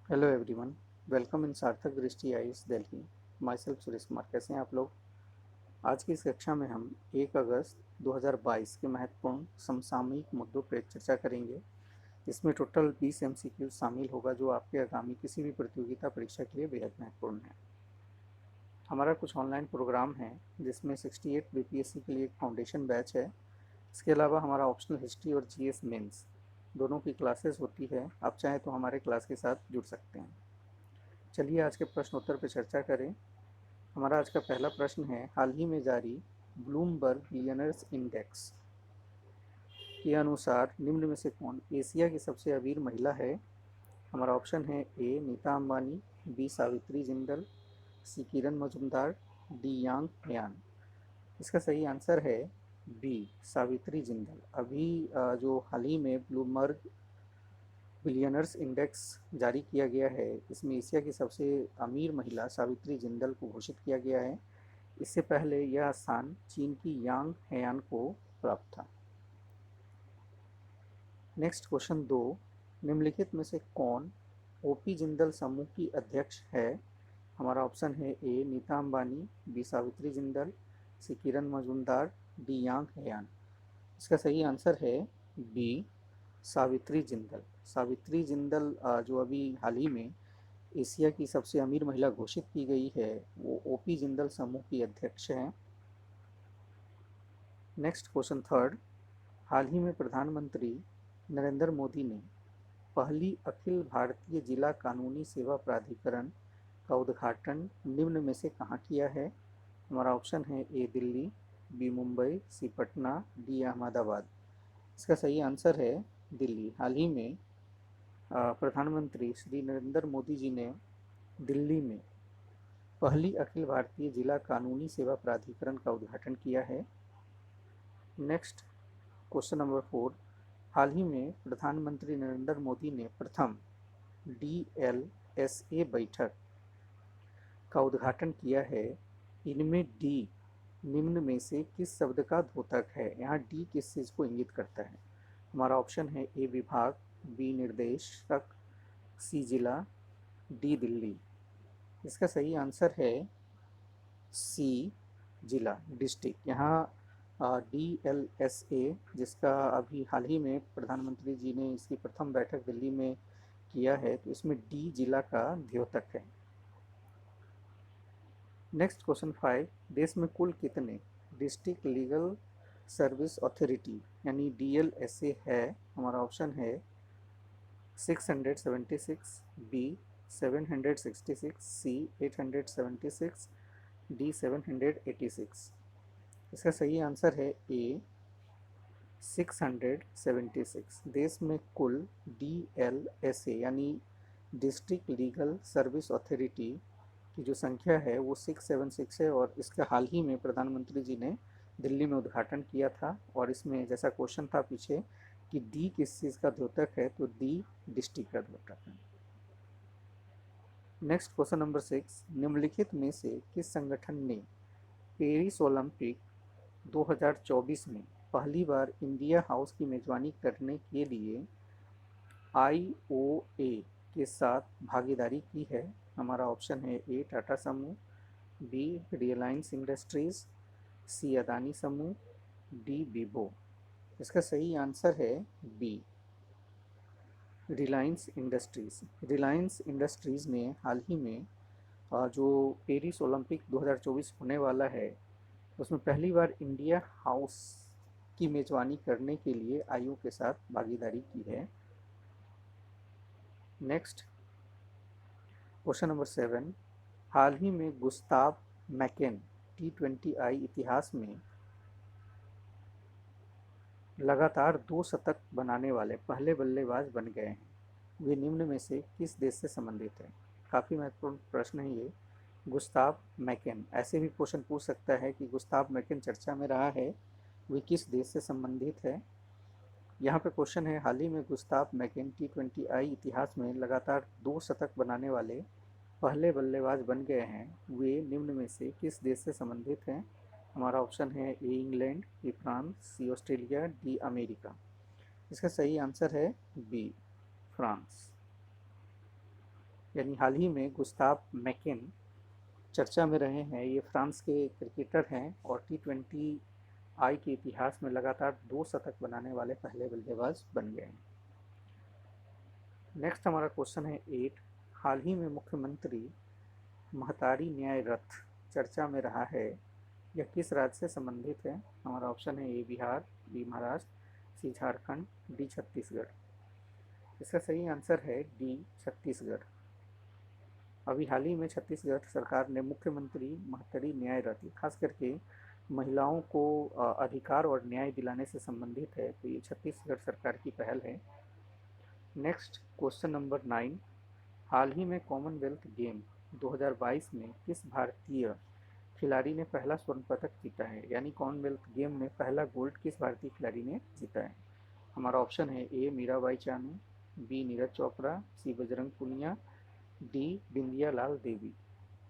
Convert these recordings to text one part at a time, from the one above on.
Hello everyone, welcome in सार्थक दृष्टि IAS Delhi. My self Suresh Kumar. कैसे हैं आप लोग? आज की इस कक्षा में हम 1 अगस्त 2022 के महत्वपूर्ण समसामयिक मुद्दों पर चर्चा करेंगे। इसमें टोटल 20 एमसीक्यू शामिल होगा जो आपके आगामी किसी भी प्रतियोगिता परीक्षा के लिए बेहद महत्वपूर्ण है। हमारा कुछ ऑनलाइन प्रोग्राम है जिसमें 68 बीपीएससी के लिए एक फाउंडेशन बैच है। इसके अलावा हमारा ऑप्शनल हिस्ट्री और जीएस मेंस दोनों की क्लासेस होती है। आप चाहें तो हमारे क्लास के साथ जुड़ सकते हैं। चलिए आज के प्रश्न उत्तर पर चर्चा करें। हमारा आज का पहला प्रश्न है, हाल ही में जारी ब्लूमबर्ग बिलियनर्स इंडेक्स के अनुसार निम्न में से कौन एशिया की सबसे अमीर महिला है? हमारा ऑप्शन है ए नीता अंबानी, बी सावित्री जिंदल, सी किरण मजुमदार, डी यांग यान। इसका सही आंसर है बी सावित्री जिंदल। अभी जो हाल ही में ब्लूमबर्ग बिलियनर्स इंडेक्स जारी किया गया है, इसमें एशिया की सबसे अमीर महिला सावित्री जिंदल को घोषित किया गया है। इससे पहले यह स्थान चीन की यांग हेयान को प्राप्त था। नेक्स्ट क्वेश्चन 2, निम्नलिखित में से कौन ओपी जिंदल समूह की अध्यक्ष है? हमारा ऑप्शन है ए नीता अंबानी, बी सावित्री जिंदल, सी किरण मजूमदार, डी यांग हेयान। इसका सही आंसर है बी सावित्री जिंदल। सावित्री जिंदल जो अभी हाल ही में एशिया की सबसे अमीर महिला घोषित की गई है, वो ओपी जिंदल समूह की अध्यक्ष हैं। नेक्स्ट क्वेश्चन थर्ड, हाल ही में प्रधानमंत्री नरेंद्र मोदी ने पहली अखिल भारतीय जिला कानूनी सेवा प्राधिकरण का उद्घाटन निम्न में से कहाँ किया है? हमारा ऑप्शन है ए दिल्ली, बी मुंबई, सी पटना, डी अहमदाबाद। इसका सही आंसर है दिल्ली। हाल ही में प्रधानमंत्री श्री नरेंद्र मोदी जी ने दिल्ली में पहली अखिल भारतीय जिला कानूनी सेवा प्राधिकरण का उद्घाटन किया है। नेक्स्ट क्वेश्चन नंबर 4, हाल ही में प्रधानमंत्री नरेंद्र मोदी ने प्रथम डीएलएसए बैठक का उद्घाटन किया है। इनमें डी निम्न में से किस शब्द का द्योतक है? यहाँ डी किस चीज़ को इंगित करता है? हमारा ऑप्शन है ए विभाग, बी निर्देशक, सी जिला, डी दिल्ली। इसका सही आंसर है सी जिला, डिस्ट्रिक्ट। यहाँ डीएलएसए जिसका अभी हाल ही में प्रधानमंत्री जी ने इसकी प्रथम बैठक दिल्ली में किया है, तो इसमें डी जिला का द्योतक है। नेक्स्ट क्वेश्चन 5, देश में कुल कितने डिस्ट्रिक्ट लीगल सर्विस अथॉरिटी यानी डीएलएसए है? हमारा ऑप्शन है 676, बी 766, सी 876, डी 786। इसका सही आंसर है ए 676। देश में कुल डीएलएसए यानी डिस्ट्रिक्ट लीगल सर्विस अथॉरिटी की जो संख्या है वो 676 है, और इसका हाल ही में प्रधानमंत्री जी ने दिल्ली में उद्घाटन किया था। और इसमें जैसा क्वेश्चन था पीछे कि डी किस चीज़ का द्योतक है, तो डी डिस्ट्रिक्ट का द्योतक है। नेक्स्ट क्वेश्चन नंबर 6, निम्नलिखित में से किस संगठन ने पेरिस ओलंपिक 2024 में पहली बार इंडिया हाउस की मेजबानी करने के लिए आईओए के साथ भागीदारी की है? हमारा ऑप्शन है ए टाटा समूह, B Reliance industries, C Adani समूह, डी बीबो। इसका सही आंसर है B Reliance industries. Reliance industries ने हाल ही में जो पेरिस ओलंपिक 2024 होने वाला है, उसमें पहली बार इंडिया हाउस की मेजबानी करने के लिए आईओ के साथ भागीदारी की है। नेक्स्ट क्वेश्चन नंबर 7, हाल ही में गुस्ताव मैकेन T20I इतिहास में लगातार 2 शतक बनाने वाले पहले बल्लेबाज बन गए हैं। वे निम्न में से किस देश से संबंधित हैं? काफ़ी महत्वपूर्ण प्रश्न है ये। गुस्ताव मैकेन, ऐसे भी क्वेश्चन पूछ सकता है कि गुस्ताव मैकेन चर्चा में रहा है, वे किस देश से संबंधित है? यहाँ पे क्वेश्चन है, हाल ही में गुस्ताव मैकेन T20I इतिहास में लगातार 2 शतक बनाने वाले पहले बल्लेबाज बन गए हैं। वे निम्न में से किस देश से संबंधित हैं? हमारा ऑप्शन है A England, B France, C Australia, D America. इसका सही आंसर है बी फ्रांस। यानी हाल ही में गुस्ताव मैकेन चर्चा में रहे हैं। ये फ्रांस के क्रिकेटर हैं और T20 आई के इतिहास में लगातार 2 शतक बनाने वाले पहले बल्लेबाज बन गए हैं। नेक्स्ट हमारा क्वेश्चन है 8। हाल ही में मुख्यमंत्री महतारी न्याय रथ चर्चा में रहा है, यह किस राज्य से संबंधित है? हमारा ऑप्शन है ए बिहार, बी महाराष्ट्र, सी झारखंड, डी छत्तीसगढ़। इसका सही आंसर है डी छत्तीसगढ़। अभी हाल ही में छत्तीसगढ़ सरकार ने मुख्यमंत्री महतारी न्याय रथ, खास करके महिलाओं को अधिकार और न्याय दिलाने से संबंधित है, तो ये छत्तीसगढ़ सरकार की पहल है। Next question number 9। हाल ही में कॉमनवेल्थ गेम 2022 में किस भारतीय खिलाड़ी ने पहला स्वर्ण पदक जीता है? यानी कॉमनवेल्थ गेम में पहला गोल्ड किस भारतीय खिलाड़ी ने जीता है? हमारा ऑप्शन है ए मीराबाई चानू, बी नीरज चोपड़ा, सी बजरंग पुनिया, डी बिंदिया लाल देवी।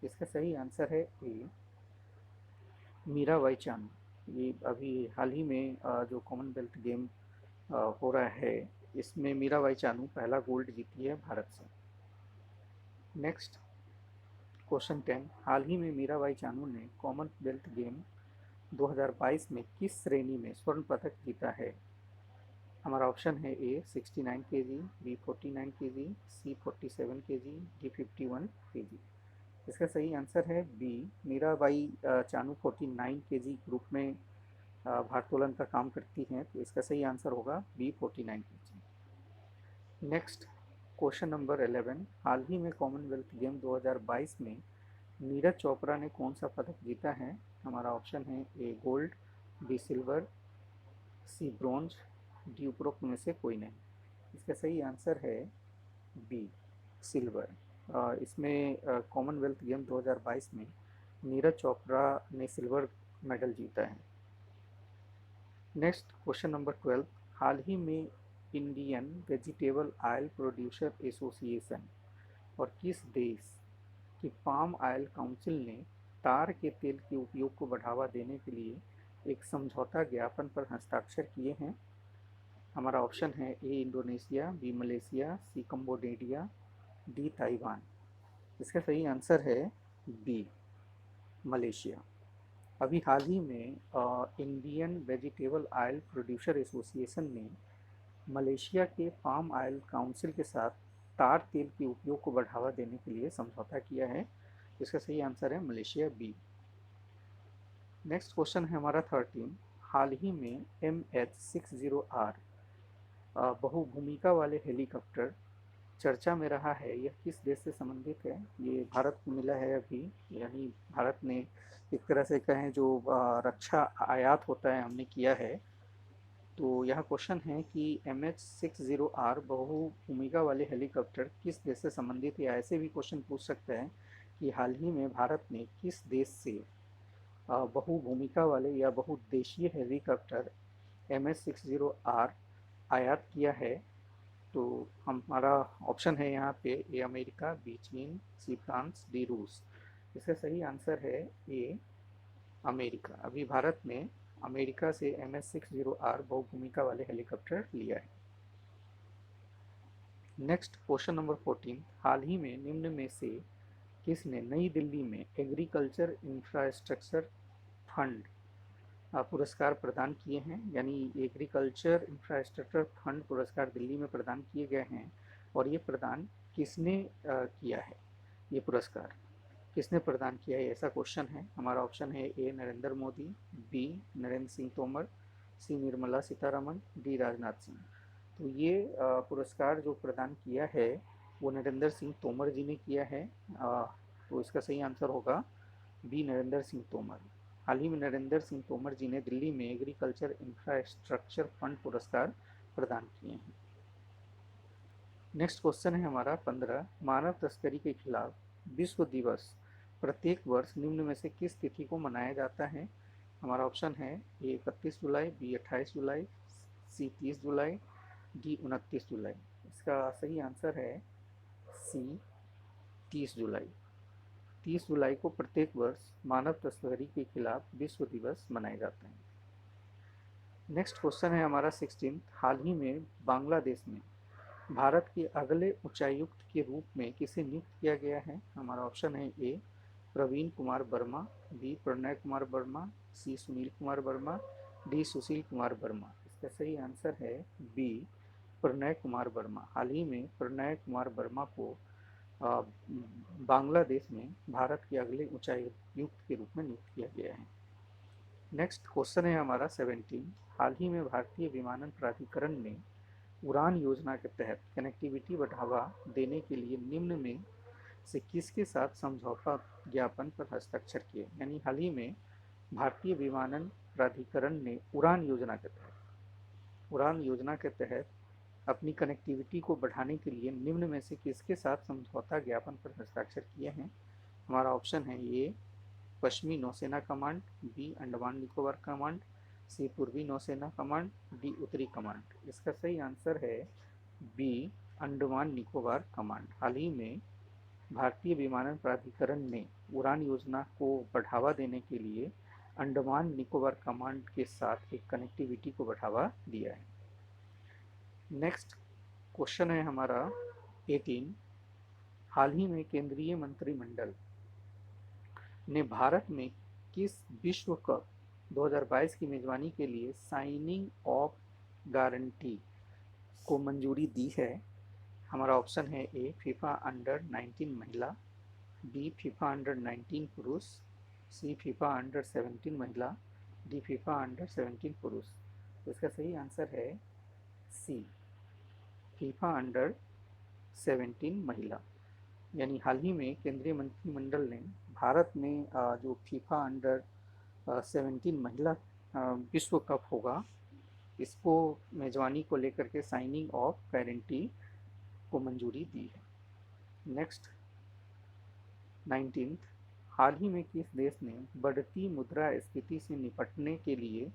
इसका सही आंसर है ए मीराबाई चानू। ये अभी हाल ही में जो कॉमनवेल्थ गेम हो रहा है, इसमें मीराबाई चानू पहला गोल्ड जीती है भारत से। Next question 10। हाल ही में मीराबाई चानू ने कॉमनवेल्थ गेम 2022 में किस श्रेणी में स्वर्ण पदक जीता है? हमारा ऑप्शन है A 69 KG, B 49 KG, C 47 KG, D 51 KG. इसका सही आंसर है B Mirabai Chanu 49 KG group में भारोत्तोलन का काम करती हैं, तो इसका सही आंसर होगा B 49 KG. Next question number 11। हाल ही में कॉमनवेल्थ गेम 2022 में नीरज चोपड़ा ने कौन सा पदक जीता है? हमारा ऑप्शन है ए गोल्ड, बी सिल्वर, सी ब्रॉन्ज, डी उपरोक्त में से कोई नहीं। इसका सही आंसर है बी सिल्वर। इसमें कॉमनवेल्थ गेम 2022 में नीरज चोपड़ा ने सिल्वर मेडल जीता है। Next question number 12। हाल ही में Indian vegetable oil producer association और किस देश की पाम ऑयल काउंसिल ने तार के तेल के उपयोग को बढ़ावा देने के लिए एक समझौता ज्ञापन पर हस्ताक्षर किए हैं? हमारा ऑप्शन है ए इंडोनेशिया, बी मलेशिया, सी कंबोडिया, डी ताइवान। इसका सही आंसर है बी मलेशिया। अभी हाल ही में Indian vegetable oil producer association ने मलेशिया के पाम ऑयल काउंसिल के साथ तार तेल के उपयोग को बढ़ावा देने के लिए समझौता किया है। इसका सही आंसर है मलेशिया बी। नेक्स्ट क्वेश्चन है हमारा 13। हाल ही में MH-60R बहुभूमिका वाले हेलीकॉप्टर चर्चा में रहा है, यह किस देश से संबंधित है? ये भारत को मिला है अभी, यानी भारत ने एक तरह से कहें जो रक्षा आयात होता है हमने किया है। तो यह क्वेश्चन है कि MH-60R बहुभूमिका वाले हेलीकॉप्टर किस देश से संबंधित है? ऐसे भी क्वेश्चन पूछ सकते हैं कि हाल ही में भारत ने किस देश से बहुभूमिका वाले या बहुउद्देशीय हेलीकॉप्टर MH-60R आयात किया है? तो हमारा ऑप्शन है यहाँ पे ए अमेरिका, बी चीन, सी फ्रांस, डी रूस। इसका सही आंसर है ए अमेरिका। अभी भारत ने अमेरिका से MH-60R बहुभूमिका वाले हेलीकॉप्टर लिया है। Next question number 14। हाल ही में निम्न में से किसने नई दिल्ली में एग्रीकल्चर इंफ्रास्ट्रक्चर फंड पुरस्कार प्रदान किए हैं? यानी एग्रीकल्चर इंफ्रास्ट्रक्चर फंड पुरस्कार दिल्ली में प्रदान किए गए हैं, और ये प्रदान किसने किया है? ये पुरस्कार किसने प्रदान किया है, ऐसा क्वेश्चन है। हमारा ऑप्शन है ए नरेंद्र मोदी, बी नरेंद्र सिंह तोमर, सी निर्मला सीतारमण, डी राजनाथ सिंह। तो ये पुरस्कार जो प्रदान किया है वो नरेंद्र सिंह तोमर जी ने किया है। तो इसका सही आंसर होगा बी नरेंद्र सिंह तोमर। हाल ही में नरेंद्र सिंह तोमर जी ने दिल्ली में एग्रीकल्चर इंफ्रास्ट्रक्चर फंड पुरस्कार प्रदान किए हैं। नेक्स्ट क्वेश्चन है हमारा 15। मानव तस्करी के खिलाफ विश्व दिवस प्रत्येक वर्ष निम्न में से किस तिथि को मनाया जाता है? हमारा ऑप्शन है ए 31 जुलाई, बी 28 जुलाई, सी 30 जुलाई, डी 29 जुलाई। इसका सही आंसर है सी 30 जुलाई। 30 जुलाई को प्रत्येक वर्ष मानव तस्करी के खिलाफ विश्व दिवस मनाया जाता है। नेक्स्ट क्वेश्चन है हमारा 16। हाल ही में बांग्लादेश में भारत के अगले उच्चायुक्त के रूप में किसे नियुक्त किया गया है? हमारा ऑप्शन है ए प्रवीण कुमार वर्मा, बी प्रणय कुमार वर्मा, सी सुनील कुमार वर्मा, डी सुशील कुमार वर्मा। इसका सही आंसर है बी प्रणय कुमार वर्मा। हाल ही में प्रणय कुमार वर्मा को बांग्लादेश में भारत के अगले उच्चायुक्त के रूप में नियुक्त किया गया है। नेक्स्ट क्वेश्चन है हमारा 17। हाल ही में भारतीय विमानन प्राधिकरण ने उड़ान योजना के तहत कनेक्टिविटी बढ़ावा देने के लिए निम्न में से किसके साथ समझौता ज्ञापन पर हस्ताक्षर किए? यानी हाल ही में भारतीय विमानन प्राधिकरण ने उड़ान योजना के तहत अपनी कनेक्टिविटी को बढ़ाने के लिए निम्न में से किसके साथ समझौता ज्ञापन पर हस्ताक्षर किए हैं? हमारा ऑप्शन है ए पश्चिमी नौसेना command, B Andaman Nicobar command, C पूर्वी नौसेना कमांड, डी उत्तरी कमांड। इसका सही आंसर है बी अंडमान निकोबार कमांड। हाल ही में भारतीय विमानन प्राधिकरण ने उड़ान योजना को बढ़ावा देने के लिए अंडमान निकोबार कमांड के साथ एक कनेक्टिविटी को बढ़ावा दिया है। नेक्स्ट क्वेश्चन है हमारा 18। हाल ही में केंद्रीय मंत्रिमंडल ने भारत में किस विश्व कप 2022 की मेजबानी के लिए साइनिंग ऑफ गारंटी को मंजूरी दी है? हमारा ऑप्शन है ए फीफा अंडर 19 महिला, बी फीफा अंडर 19 पुरुष, सी फीफा अंडर 17 महिला, डी फीफा अंडर 17 पुरुष। तो इसका सही आंसर है सी फीफा अंडर 17 महिला। यानी हाल ही में केंद्रीय मंत्रिमंडल ने भारत में जो फीफा अंडर 17 महिला विश्व कप होगा, इसको मेजबानी को लेकर के साइनिंग ऑफ गारंटी को मंजूरी दी है। नेक्स्ट 19। हाल ही में किस देश ने बढ़ती मुद्रास्फीति से निपटने के लिए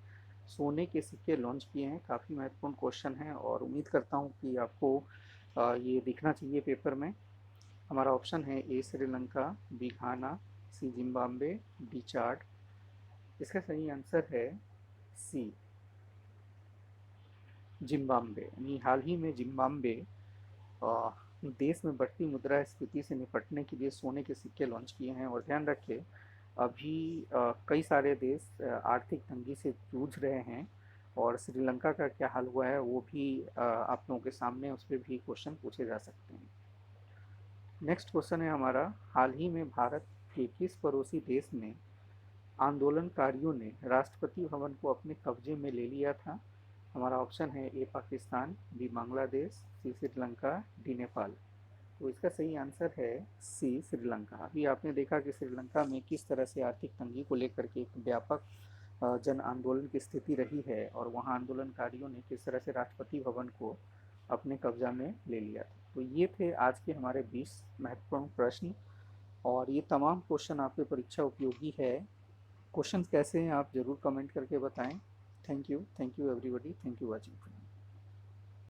सोने के सिक्के लॉन्च किए हैं? काफ़ी महत्वपूर्ण क्वेश्चन है और उम्मीद करता हूँ कि आपको ये दिखना चाहिए पेपर में। हमारा ऑप्शन है ए श्रीलंका, बी घाना, सी जिम्बाब्वे, डी चाड। इसका सही आंसर है सी जिम्बाब्वे। यानी हाल ही में जिम्बाब्वे देश में बढ़ती मुद्रास्फीति से निपटने के लिए सोने के सिक्के लॉन्च किए हैं। और ध्यान रखें अभी कई सारे देश आर्थिक तंगी से जूझ रहे हैं और श्रीलंका का क्या हाल हुआ है वो भी आप लोगों के सामने, उस पर भी क्वेश्चन पूछे जा सकते हैं। नेक्स्ट क्वेश्चन है हमारा, हाल ही में भारत के किस पड़ोसी देश में आंदोलनकारियों ने राष्ट्रपति भवन को अपने कब्जे में ले लिया था? हमारा ऑप्शन है ए पाकिस्तान, बी बांग्लादेश, सी श्रीलंका, डी नेपाल। तो इसका सही आंसर है सी श्रीलंका। अभी आपने देखा कि श्रीलंका में किस तरह से आर्थिक तंगी को लेकर के एक व्यापक जन आंदोलन की स्थिति रही है और वहाँ आंदोलनकारियों ने किस तरह से राष्ट्रपति भवन को अपने कब्जा में ले लिया था। तो ये थे आज के हमारे 20 महत्वपूर्ण प्रश्न और ये तमाम क्वेश्चन आपके परीक्षा उपयोगी है। क्वेश्चन कैसे हैं आप ज़रूर कमेंट करके बताएं। Thank you everybody, thank you watching.